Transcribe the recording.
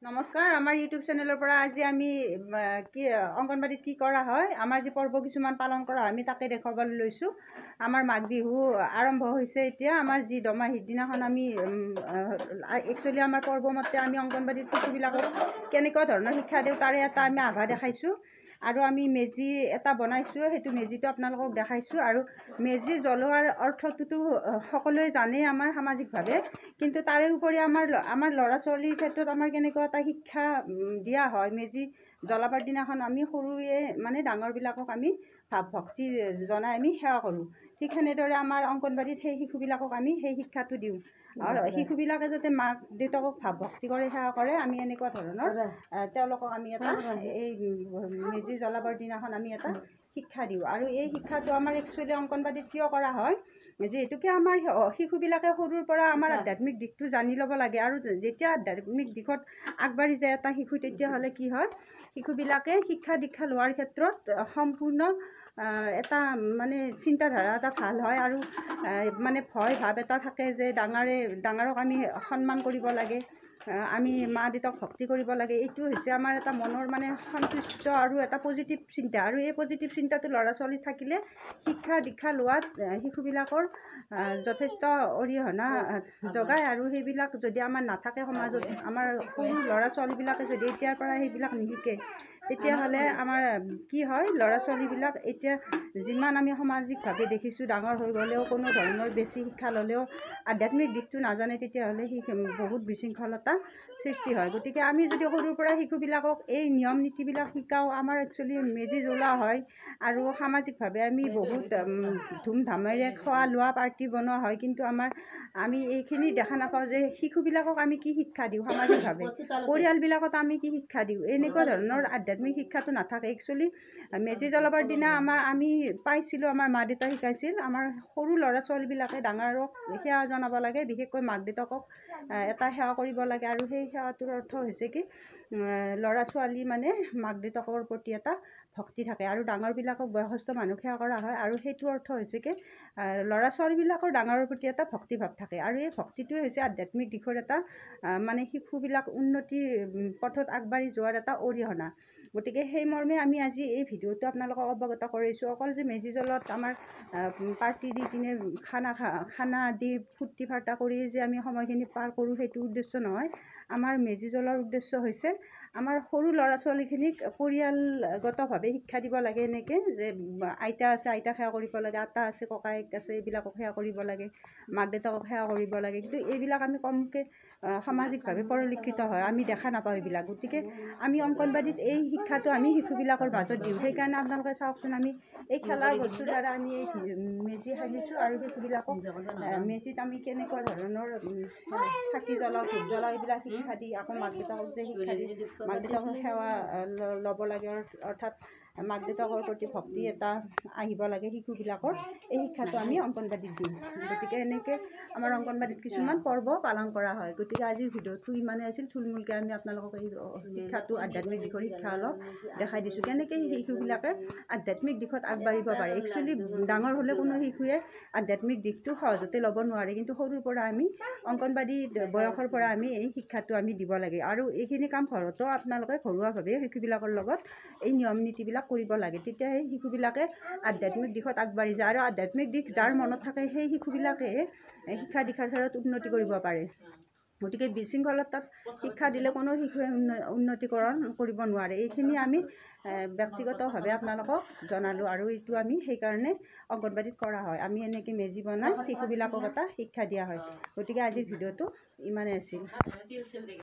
নমস্কাৰ, আমাৰ ইউটিউব চেনেলৰ পৰা আজি আমি কি অংগনবাড়ীত কি কৰা হয়, আমাৰ যি পৰ্ব কিছুমান পালন কৰা হয় আমি তাকে দেখুৱাবলৈ লৈছোঁ। আমাৰ মাঘ বিহু আৰম্ভ হৈছে এতিয়া। আমাৰ যি দমাহীৰ দিনাখন আমি একচুৱেলি আমাৰ পৰ্ব মতে আমি অংগনবাড়ীত শিশুবিলাকক কেনেকুৱা ধৰণৰ শিক্ষা দিওঁ তাৰে এটা আমি আভা দেখাইছোঁ। আৰু আমি মেজি এটা বনাইছোঁ, সেইটো মেজিটো আপোনালোকক দেখাইছোঁ। আৰু মেজি জ্বলোৱাৰ অৰ্থটোতো সকলোৱে জানেই আমাৰ সামাজিকভাৱে, কিন্তু তাৰে উপৰি আমাৰ ল'ৰা ছোৱালীৰ ক্ষেত্ৰত আমাৰ কেনেকুৱা এটা শিক্ষা দিয়া হয়। মেজি জ্বলাবৰ দিনাখন আমি সৰুৱে মানে ডাঙৰবিলাকক আমি ভাৱ ভক্তি জনাই আমি সেৱা কৰোঁ। ঠিক সেনেদৰে আমাৰ অংগনবাড়ীত সেই শিশুবিলাকক আমি সেই শিক্ষাটো দিওঁ। আৰু শিশুবিলাকে যাতে মাক দেউতাকক ভাৱ ভক্তি কৰি সেৱা কৰে, আমি এনেকুৱা ধৰণৰ তেওঁলোকক আমি এটা এই মেজি জ্বলাবৰ দিনাখন আমি এটা শিক্ষা দিওঁ। আৰু এই শিক্ষাটো আমাৰ একচুৱেলি অংগনবাড়ীত কিয় কৰা হয়, যিহেতুকে আমাৰ শিশুবিলাকে সৰুৰ পৰা আমাৰ আধ্যাত্মিক দিশটো জানি ল'ব লাগে। আৰু যেতিয়া আধ্যাত্মিক দিশত আগবাঢ়ি যায় এটা শিশু, তেতিয়াহ'লে কি হয়, শিশুবিলাকে শিক্ষা দীক্ষা লোৱাৰ ক্ষেত্ৰত সম্পূৰ্ণ এটা মানে চিন্তাধাৰা এটা ভাল হয়। আৰু মানে ভয় ভাৱ এটা থাকে যে ডাঙৰক আমি সন্মান কৰিব লাগে, আমি মা দেউতাক ভক্তি কৰিব লাগে। এইটো হৈছে আমাৰ এটা মনৰ মানে সন্তুষ্ট আৰু এটা পজিটিভ চিন্তা। আৰু এই পজিটিভ চিন্তাটো ল'ৰা ছোৱালী থাকিলে শিক্ষা দীক্ষা লোৱাত শিশুবিলাকৰ যথেষ্ট অৰিহণা যোগায়। আৰু সেইবিলাক যদি আমাৰ নাথাকে সমাজত, আমাৰ সৰু ল'ৰা ছোৱালীবিলাকে যদি এতিয়াৰ পৰা সেইবিলাক নিশিকে, তেতিয়াহ'লে আমাৰ কি হয়, ল'ৰা ছোৱালীবিলাক এতিয়া যিমান আমি সামাজিকভাৱে দেখিছোঁ, ডাঙৰ হৈ গ'লেও কোনো ধৰণৰ বেছি শিক্ষা ল'লেও আধ্যাত্মিক দিশটো নাজানে, তেতিয়াহ'লে বহুত বিশৃংখলতা সৃষ্টি হয়। গতিকে আমি যদি সৰুৰ পৰা শিশুবিলাকক এই নিয়ম নীতিবিলাক শিকাওঁ, আমাৰ একচুৱেলি মেজি জ্বলোৱা হয় আৰু সামাজিকভাৱে আমি বহুত ধুমধামেৰে খোৱা লোৱা পাৰ্টি বনোৱা হয়, কিন্তু আমি এইখিনি দেখা নাপাওঁ যে শিশুবিলাকক আমি কি শিক্ষা দিওঁ সামাজিকভাৱে, পৰিয়ালবিলাকত আমি কি শিক্ষা দিওঁ। এনেকুৱা ধৰণৰ আধ্যাত্মিক শিক্ষাটো নাথাকে। একচুৱেলি মেজি জ্বলাবৰ দিনা আমি পাইছিলোঁ, আমাৰ মা দেউতাই শিকাইছিল, আমাৰ সৰু ল'ৰা ছোৱালীবিলাকে ডাঙৰক সেৱা জনাব লাগে, বিশেষকৈ মাক দেউতাকক এটা সেৱা কৰিব লাগে। আৰু সেই সেৱাটোৰ অৰ্থ হৈছে কি, ল'ৰা ছোৱালী মানে মাক দেউতাকৰ প্ৰতি এটা ভক্তি থাকে। আৰু ডাঙৰবিলাকক বয়সস্থ মানুহ সেৱা কৰা হয়, আৰু সেইটোৰ অৰ্থ হৈছে কি ল'ৰা ছোৱালীবিলাকৰ ডাঙৰৰ প্ৰতি এটা ভক্তিভাৱ থাকে। আৰু এই ভক্তিটোৱে হৈছে আধ্যাত্মিক দিশৰ এটা মানে শিশুবিলাক উন্নতি পথত আগবাঢ়ি যোৱাৰ এটা অৰিহণা। গতিকে সেই মৰ্মে আমি আজি এই ভিডিঅ'টো আপোনালোকক অৱগত কৰিছোঁ। অকল যে মেজি জ্বলোৱাত আমাৰ পাৰ্টি দি কিনে খানা দি ফূৰ্তি ফাৰ্তা কৰি যে আমি সময়খিনি পাৰ কৰোঁ, সেইটো উদ্দেশ্য নহয়। আমাৰ মেজি জ্বলোৱাৰ উদ্দেশ্য হৈছে আমাৰ সৰু ল'ৰা ছোৱালীখিনিক পৰিয়ালগতভাৱে শিক্ষা দিব লাগে, এনেকৈ যে আইতা আছে আইতাক সেৱা কৰিব লাগে, আটা আছে ককায়েক আছে এইবিলাকক সেৱা কৰিব লাগে, মাক দেউতাকক সেৱা কৰিব লাগে। কিন্তু এইবিলাক আমি কমকৈ সামাজিকভাৱে পৰিলক্ষিত হয়, আমি দেখা নাপাওঁ এইবিলাক। গতিকে আমি অংগনবাড়ীত এই শিক্ষাটো আমি শিশুবিলাকৰ মাজত দিওঁ। সেইকাৰণে আপোনালোকে চাওকচোন, আমি এই খেলাৰ বস্তুৰ দ্বাৰা আমি এই মেজি সাজিছোঁ। আৰু শিশুবিলাকক মেজিত আমি কেনেকুৱা ধৰণৰ চাকি জ্বলাওঁ, ধূপ জ্বলাওঁ, এইবিলাক শিক্ষা দি আকৌ মাক দেউতাকক যে শিক্ষা দি মাক দেউতাকক সেৱা ল'ব লাগে, অৰ্থাৎ মাক দেউতাকৰ প্ৰতি ভক্তি এটা আহিব লাগে শিশুবিলাকৰ, এই শিক্ষাটো আমি অংগনবাড়ীত দিওঁ। গতিকে এনেকৈ আমাৰ অংগনবাড়ীত কিছুমান পৰ্ব পালন কৰা হয়। গতিকে আজিৰ ভিডিঅ'টো ইমানেই আছিল। থুলমূলকৈ আমি আপোনালোকক এই শিক্ষাটো আধ্যাত্মিক দিশৰ শিক্ষা অলপ দেখাই দিছোঁ, কেনেকৈ শিশুবিলাকে আধ্যাত্মিক দিশত আগবাঢ়িব পাৰে। একচুৱেলি ডাঙৰ হ'লে কোনো শিশুৱে আধ্যাত্মিক দিশটো সহজতে ল'ব নোৱাৰে, কিন্তু সৰুৰ পৰা আমি অংগনবাড়ী বয়সৰ পৰা আমি এই শিক্ষাটো আমি দিব লাগে। আৰু এইখিনি কাম ঘৰতো আপোনালোকে ঘৰুৱাভাৱে শিশুবিলাকৰ লগত এই নিয়ম নীতিবিলাক কৰিব লাগে, তেতিয়া সেই শিশুবিলাকে আধ্যাত্মিক দিশত আগবাঢ়ি যায়। আৰু আধ্যাত্মিক দিশ যাৰ মনত থাকে, সেই শিশুবিলাকে শিক্ষা দীক্ষাৰ ক্ষেত্ৰত উন্নতি কৰিব পাৰে। গতিকে বিশৃংখলতাত শিক্ষা দিলে কোনো শিশুৱে উন্নতিকৰণ কৰিব নোৱাৰে। এইখিনি আমি ব্যক্তিগতভাৱে আপোনালোকক জনালোঁ, আৰু এইটো আমি সেইকাৰণে অংগনবাড়ীত কৰা হয়। আমি এনেকৈ মেজি বনাই শিশুবিলাকক এটা শিক্ষা দিয়া হয়। গতিকে আজিৰ ভিডিঅ'টো ইমানেই আছিল।